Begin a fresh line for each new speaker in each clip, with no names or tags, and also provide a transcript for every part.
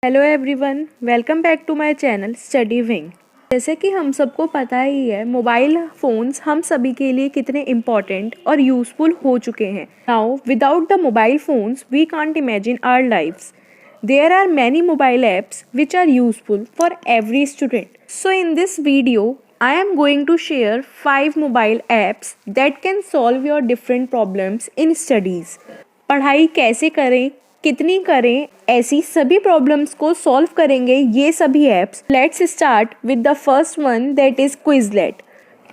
Hello everyone, welcome back to my channel Study Wing. जैसे कि हम सबको पता ही है, मोबाइल फ़ोन्स हम सभी के लिए कितने इम्पॉर्टेंट और यूज़फुल हो चुके हैं। Now without the mobile phones we can't imagine our lives. There are many mobile apps which are useful for every student. So in this video, I am going to share 5 mobile apps that can solve your different problems in studies. पढ़ाई कैसे करें, कितनी करें, ऐसी सभी problems को solve करेंगे ये सभी apps. Let's start with the first one, that is Quizlet.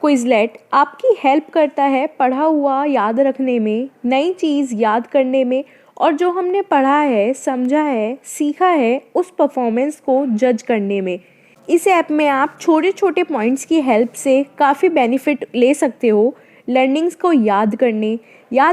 Quizlet आपकी हेल्प करता है पढ़ा हुआ याद रखने में, नई चीज़ याद करने में, और जो हमने पढ़ा है, समझा है, सीखा है, उस परफॉर्मेंस को जज करने में। इस ऐप में आप छोटे छोटे पॉइंट्स की हेल्प से काफ़ी बेनिफिट ले सकते हो। लर्निंग्स को याद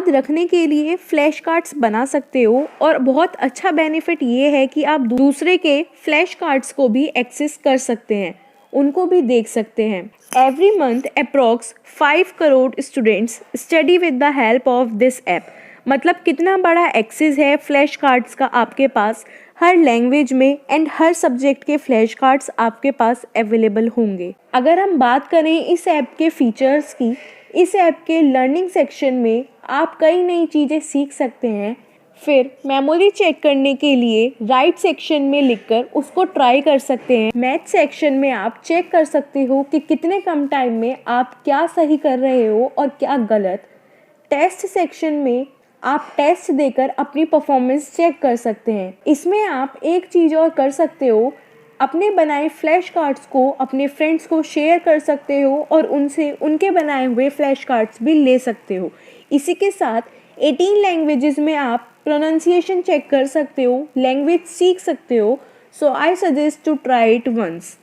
रखने के लिए फ्लैश कार्ड्स बना सकते हो, और बहुत अच्छा बेनिफिट ये है कि आप दूसरे के फ्लैश कार्ड्स को भी एक्सेस कर सकते हैं, उनको भी देख सकते हैं। Every month approx 5 crore students study with the help of this app. मतलब कितना बड़ा एक्सेस है फ्लैश कार्ड्स का आपके पास, हर लैंग्वेज में एंड हर सब्जेक्ट के फ्लैश कार्ड्स आपके पास अवेलेबल होंगे। अगर हम बात करें इस ऐप के फीचर्स की, इस ऐप के लर्निंग सेक्शन में आप कई नई चीज़ें सीख सकते हैं। फिर मेमोरी चेक करने के लिए राइट सेक्शन में लिखकर उसको ट्राई कर सकते हैं। मैथ सेक्शन में आप चेक कर सकते हो कि कितने कम टाइम में आप क्या सही कर रहे हो और क्या गलत। टेस्ट सेक्शन में आप टेस्ट देकर अपनी परफॉर्मेंस चेक कर सकते हैं। इसमें आप एक चीज़ और कर सकते हो, अपने बनाए फ्लैश कार्ड्स को अपने फ्रेंड्स को शेयर कर सकते हो और उनसे उनके बनाए हुए फ्लैश कार्ड्स भी ले सकते हो। इसी के साथ 18 लैंग्वेजेस में आप प्रोनाउंसिएशन चेक कर सकते हो, लैंग्वेज सीख सकते हो। So I suggest to try it once.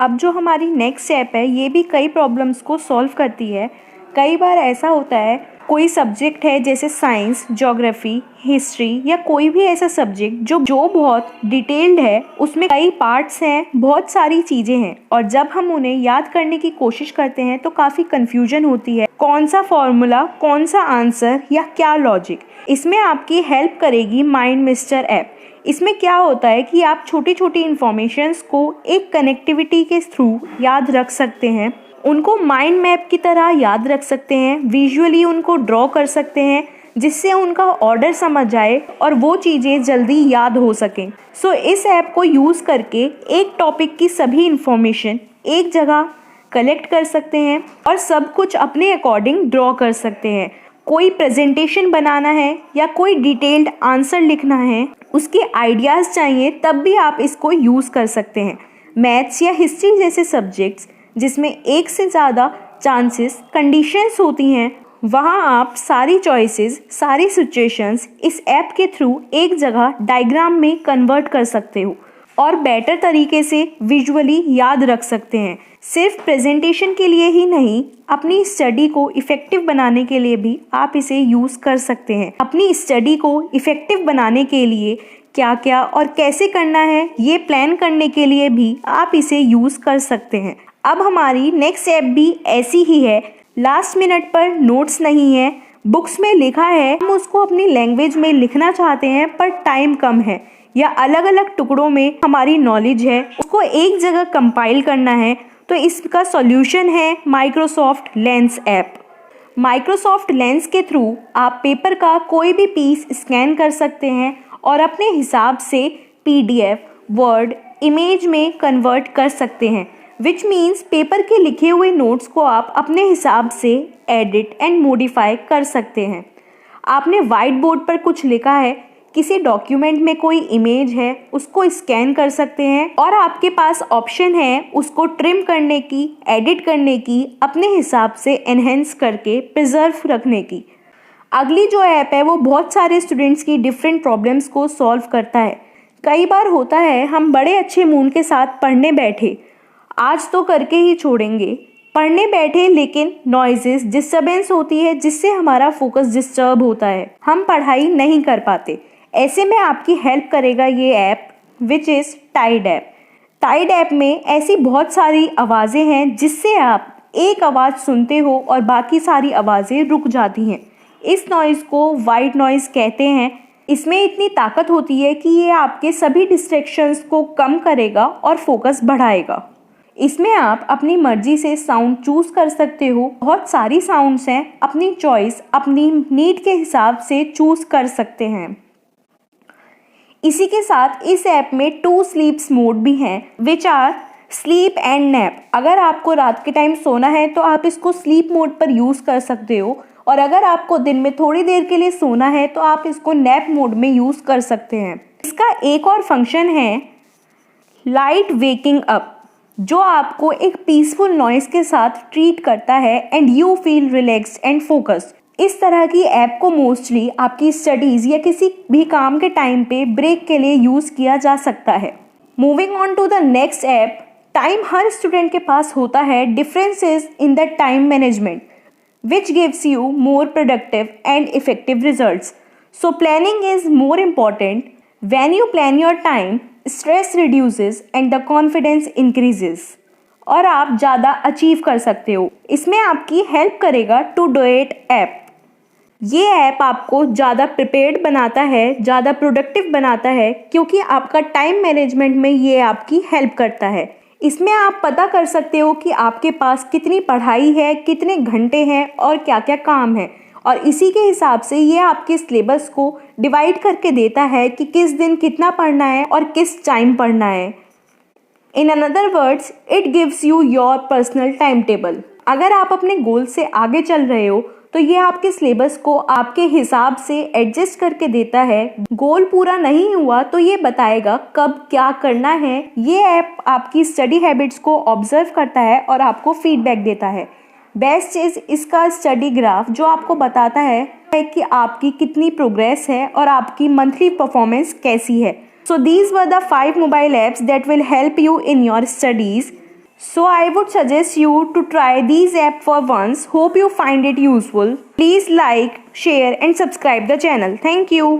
अब जो हमारी नेक्स्ट ऐप है, ये भी कई प्रॉब्लम्स को सॉल्व करती है। कई बार ऐसा होता है, कोई सब्जेक्ट है जैसे साइंस, ज्योग्राफी, हिस्ट्री या कोई भी ऐसा सब्जेक्ट जो बहुत डिटेल्ड है, उसमें कई पार्ट्स हैं, बहुत सारी चीज़ें हैं, और जब हम उन्हें याद करने की कोशिश करते हैं तो काफ़ी कन्फ्यूजन होती है, कौन सा फॉर्मूला, कौन सा आंसर या क्या लॉजिक। इसमें आपकी हेल्प करेगी माइंड मिस्टर ऐप। इसमें क्या होता है कि आप छोटी छोटी इन्फॉर्मेशंस को एक कनेक्टिविटी के थ्रू याद रख सकते हैं, उनको माइंड मैप की तरह याद रख सकते हैं, विजुअली उनको ड्रॉ कर सकते हैं, जिससे उनका ऑर्डर समझ आए और वो चीज़ें जल्दी याद हो सकें। सो इस ऐप को यूज़ करके एक टॉपिक की सभी इन्फॉर्मेशन एक जगह कलेक्ट कर सकते हैं और सब कुछ अपने अकॉर्डिंग ड्रॉ कर सकते हैं। कोई प्रेजेंटेशन बनाना है या कोई डिटेल्ड आंसर लिखना है, उसके आइडियाज़ चाहिए, तब भी आप इसको यूज़ कर सकते हैं। मैथ्स या हिस्ट्री जैसे सब्जेक्ट्स जिसमें एक से ज़्यादा चांसेस कंडीशंस होती हैं, वहाँ आप सारी चॉइसेस, सारी सिचुएशंस इस ऐप के थ्रू एक जगह डायग्राम में कन्वर्ट कर सकते हो और बेटर तरीके से विजुअली याद रख सकते हैं। सिर्फ प्रेजेंटेशन के लिए ही नहीं, अपनी स्टडी को इफ़ेक्टिव बनाने के लिए भी आप इसे यूज़ कर सकते हैं। अपनी स्टडी को इफ़ेक्टिव बनाने के लिए क्या क्या और कैसे करना है, ये प्लान करने के लिए भी आप इसे यूज़ कर सकते हैं। अब हमारी नेक्स्ट ऐप भी ऐसी ही है। लास्ट मिनट पर नोट्स नहीं है, बुक्स में लिखा है, हम उसको अपनी लैंग्वेज में लिखना चाहते हैं पर टाइम कम है, या अलग अलग टुकड़ों में हमारी नॉलेज है, उसको एक जगह कंपाइल करना है, तो इसका सॉल्यूशन है Microsoft lens app. Microsoft lens के थ्रू आप पेपर का कोई भी पीस स्कैन कर सकते हैं और अपने हिसाब से PDF, वर्ड, इमेज में कन्वर्ट कर सकते हैं, विच मीन्स पेपर के लिखे हुए नोट्स को आप अपने हिसाब से एडिट एंड मॉडिफाई कर सकते हैं। आपने वाइट बोर्ड पर कुछ लिखा है, किसी डॉक्यूमेंट में कोई इमेज है, उसको स्कैन कर सकते हैं और आपके पास ऑप्शन है उसको ट्रिम करने की, एडिट करने की, अपने हिसाब से एनहेंस करके प्रिजर्व रखने की। अगली जो ऐप है वो बहुत सारे स्टूडेंट्स की डिफरेंट प्रॉब्लम्स को सॉल्व करता है। कई बार होता है हम बड़े अच्छे मूड के साथ पढ़ने बैठे, आज तो करके ही छोड़ेंगे, पढ़ने बैठे, लेकिन नॉइजेस, डिस्टर्बेंस होती है जिससे हमारा फोकस डिस्टर्ब होता है, हम पढ़ाई नहीं कर पाते। ऐसे में आपकी हेल्प करेगा ये app, which is Tide app. Tide app में ऐसी बहुत सारी आवाज़ें हैं जिससे आप एक आवाज़ सुनते हो और बाकी सारी आवाज़ें रुक जाती हैं। इस नॉइज़ को वाइट नॉइज़ कहते हैं। इसमें इतनी ताकत होती है कि ये आपके सभी डिस्ट्रैक्शंस को कम करेगा और फोकस बढ़ाएगा। इसमें आप अपनी मर्जी से साउंड चूज कर सकते हो। बहुत सारी साउंड्स हैं, अपनी चॉइस अपनी नीड के हिसाब से चूज कर सकते हैं। इसी के साथ इस ऐप में 2 स्लीप्स मोड भी हैं, which are sleep and nap. अगर आपको रात के टाइम सोना है तो आप इसको स्लीप मोड पर यूज़ कर सकते हो, और अगर आपको दिन में थोड़ी देर के लिए सोना है तो आप इसको नैप मोड में यूज़ कर सकते हैं। इसका एक और फंक्शन है लाइट वेकिंग अप, जो आपको एक पीसफुल नॉइस के साथ ट्रीट करता है and you feel relaxed and focused. इस तरह की ऐप को मोस्टली आपकी स्टडीज़ या किसी भी काम के टाइम पे ब्रेक के लिए यूज़ किया जा सकता है। Moving on to the next app, time हर स्टूडेंट के पास होता है। Difference is in the time management which gives you more productive and effective results. So planning is more important. When you plan your time, stress reduces and the confidence increases. और आप ज़्यादा achieve कर सकते हो। इसमें आपकी help करेगा to do it app. ये ऐप आपको ज़्यादा प्रिपेयर्ड बनाता है, ज़्यादा प्रोडक्टिव बनाता है, क्योंकि आपका टाइम मैनेजमेंट में ये आपकी हेल्प करता है। इसमें आप पता कर सकते हो कि आपके पास कितनी पढ़ाई है, कितने घंटे हैं और क्या क्या काम है, और इसी के हिसाब से ये आपके सिलेबस को डिवाइड करके देता है कि किस दिन कितना पढ़ना है और किस टाइम पढ़ना है। In another words, it gives you your personal time table. अगर आप अपने गोल से आगे चल रहे हो तो ये आपके सिलेबस को आपके हिसाब से एडजस्ट करके देता है। गोल पूरा नहीं हुआ तो ये बताएगा कब क्या करना है। ये ऐप आपकी स्टडी हैबिट्स को ऑब्जर्व करता है और आपको फीडबैक देता है। बेस्ट चीज़ इसका स्टडी ग्राफ, जो आपको बताता है कि आपकी कितनी प्रोग्रेस है और आपकी मंथली परफॉर्मेंस कैसी है। So these were the 5 mobile apps that will help you in your studies. So I would suggest you to try these apps for once. Hope you find it useful. Please like, share and subscribe the channel. Thank you.